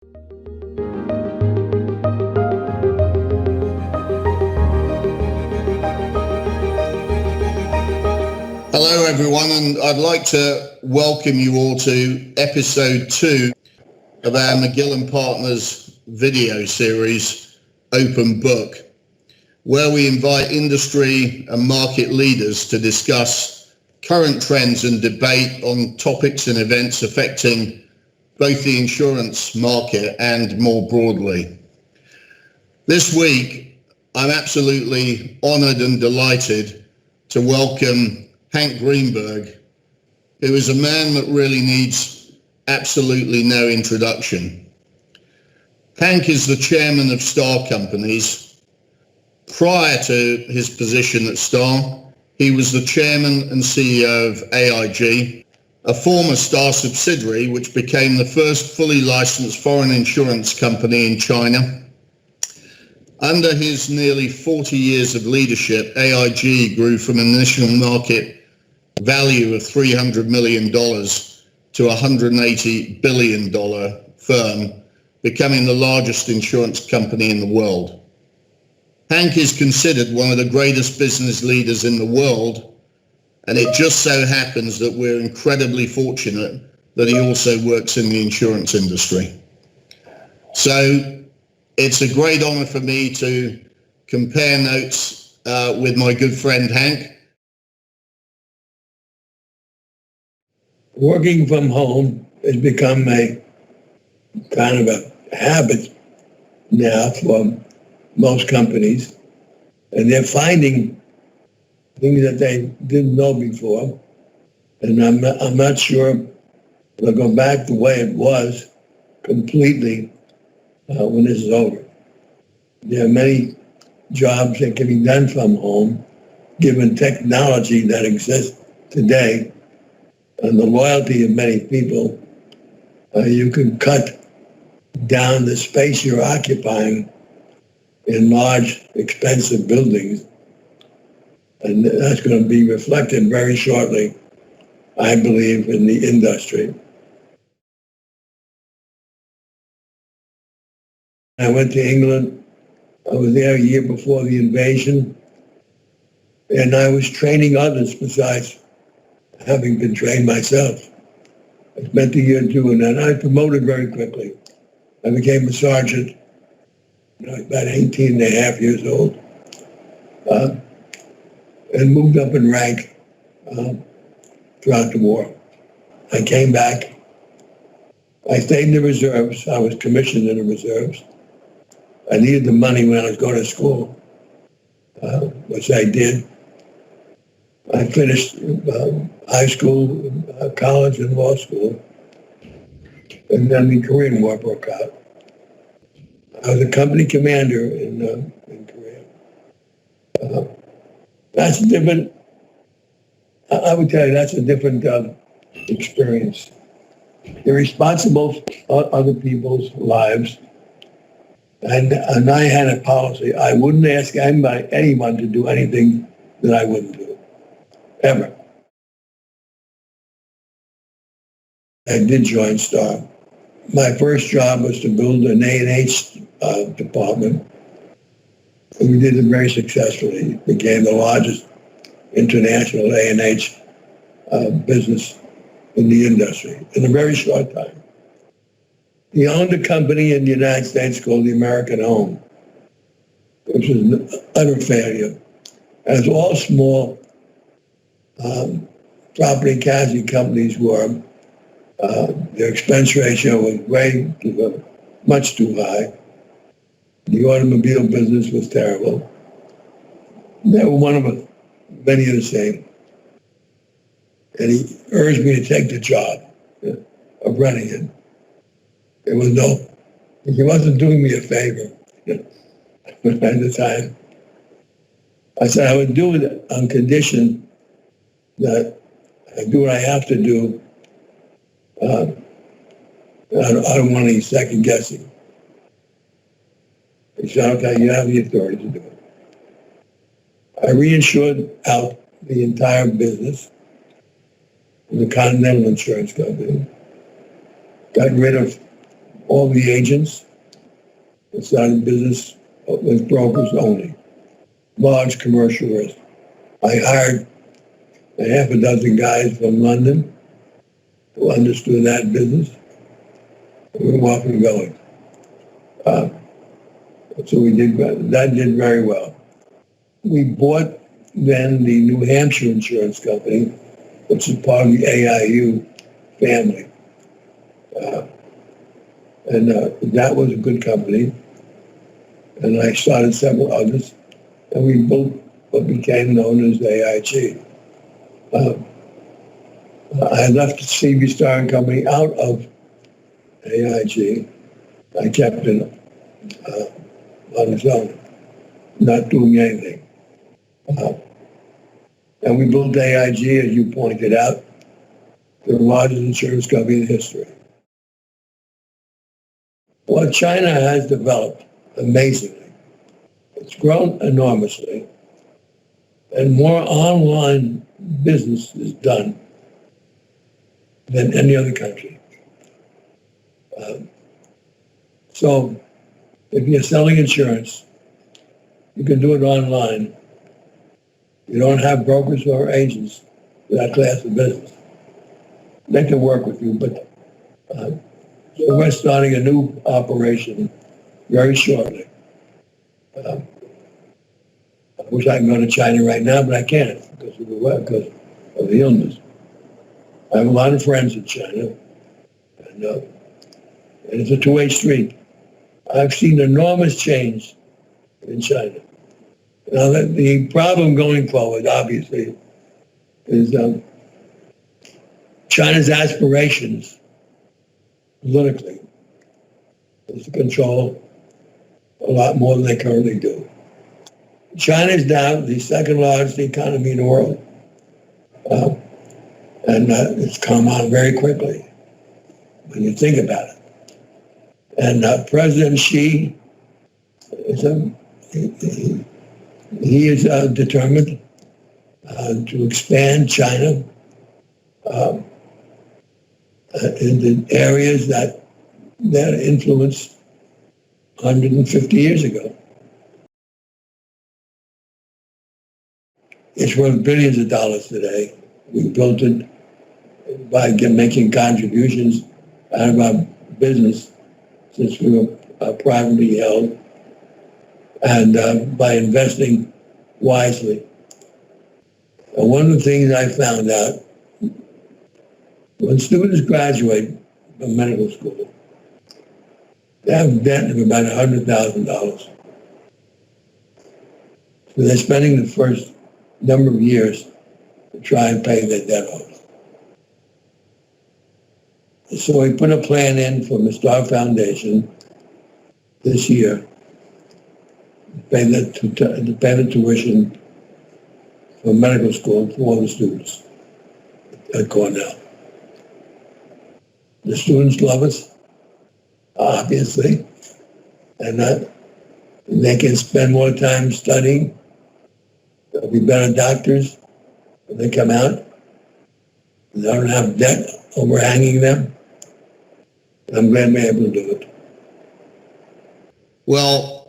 Hello everyone, and I'd like to welcome you all to episode 2 of our McGill and Partners video series, Open Book, where we invite industry and market leaders to discuss current trends and debate on topics and events affecting both the insurance market and more broadly. This week, I'm absolutely honoured and delighted to welcome Hank Greenberg, who is a man that really needs absolutely no introduction. Hank is the chairman of Starr Companies. Prior to his position at Starr, he was the chairman and CEO of AIG, a former Starr subsidiary which became the first fully licensed foreign insurance company in China. Under his nearly 40 years of leadership, AIG grew from an initial market value of $300 million to a $180 billion firm, becoming the largest insurance company in the world. Hank is considered one of the greatest business leaders in the world, and it just so happens that we're incredibly fortunate that he also works in the insurance industry. So it's a great honor for me to compare notes with my good friend Hank. Working from home has become a kind of a habit now for most companies, and they're finding things that they didn't know before. And I'm not sure they'll go back the way it was completely when this is over. There are many jobs that can be done from home, given technology that exists today and the loyalty of many people. You can cut down the space you're occupying in large, expensive buildings. And that's going to be reflected very shortly, I believe, in the industry. I went to England. I was there a year before the invasion, and I was training others besides having been trained myself. I spent a year doing that. I promoted very quickly. I became a sergeant when I was about 18 and a half years old, and moved up in rank throughout the war. I came back. I stayed in the reserves. I was commissioned in the reserves. I needed the money when I was going to school, which I did. I finished high school, college, and law school, and then the Korean War broke out. I was a company commander in Korea. That's different. I would tell you that's a different experience. You're responsible for other people's lives, and I had a policy. I wouldn't ask anyone to do anything that I wouldn't do. Ever. I did join Starr. My first job was to build an A&H department. And we did it very successfully. It became the largest international A&H business in the industry in a very short time. He owned a company in the United States called the American Home, which was an utter failure. As all small property casualty companies were, their expense ratio was much too high. The automobile business was terrible. They were one of many of the same. And he urged me to take the job of running it. He wasn't doing me a favor at the time. I said I would do it on condition that I do what I have to do. I don't want any second guessing. He said, okay, you have the authority to do it. I reinsured out the entire business of the Continental Insurance Company. Got rid of all the agents and started business with brokers only, large commercial risk. I hired a half a dozen guys from London who understood that business. We were off and going. So we did, that did very well. We bought then the New Hampshire Insurance Company, which is part of the AIU family. That was a good company. And I started several others, and we built what became known as AIG. I left Stevie Starr Company out of AIG. I kept it on its own, not doing anything. And we built AIG, as you pointed out, the largest insurance company in history. Well, China has developed amazingly. It's grown enormously, and more online business is done than any other country. So if you're selling insurance, you can do it online. You don't have brokers or agents for that class of business. They can work with you, but so we're starting a new operation very shortly. I wish I could go to China right now, but I can't because of the illness. I have a lot of friends in China, and it's a two-way street. I've seen enormous change in China. Now, the problem going forward, obviously, is China's aspirations politically is to control a lot more than they currently do. China is now the second largest economy in the world, and it's come on very quickly when you think about it. And President Xi is he is determined to expand China in the areas that influenced 150 years ago. It's worth billions of dollars today. We built it by making contributions out of our business since we were privately held, and by investing wisely. And one of the things I found out, when students graduate from medical school, they have debt of about $100,000. So they're spending the first number of years to try and pay their debt off. So we put a plan in from the Starr Foundation this year to pay the tuition for medical school for all the students at Cornell. The students love us, obviously, and they can spend more time studying. They'll be better doctors when they come out. They don't have debt overhanging them. I'm glad we're able to do it. Well,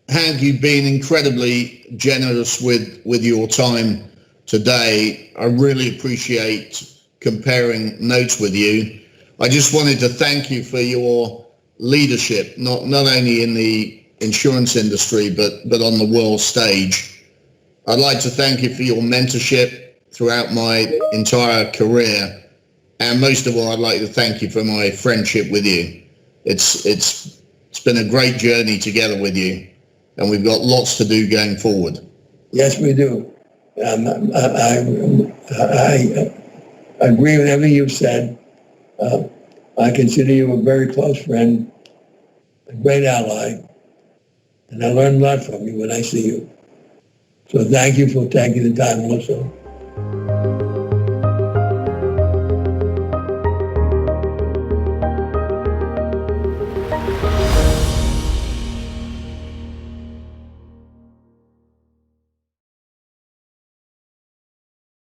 Hank, you've been incredibly generous with your time today. I really appreciate comparing notes with you. I just wanted to thank you for your leadership, not only in the insurance industry, but on the world stage. I'd like to thank you for your mentorship throughout my entire career. And most of all, I'd like to thank you for my friendship with you. It's been a great journey together with you, and we've got lots to do going forward. Yes, we do. I agree with everything you've said. I consider you a very close friend, a great ally, and I learn a lot from you when I see you. So thank you for taking the time also.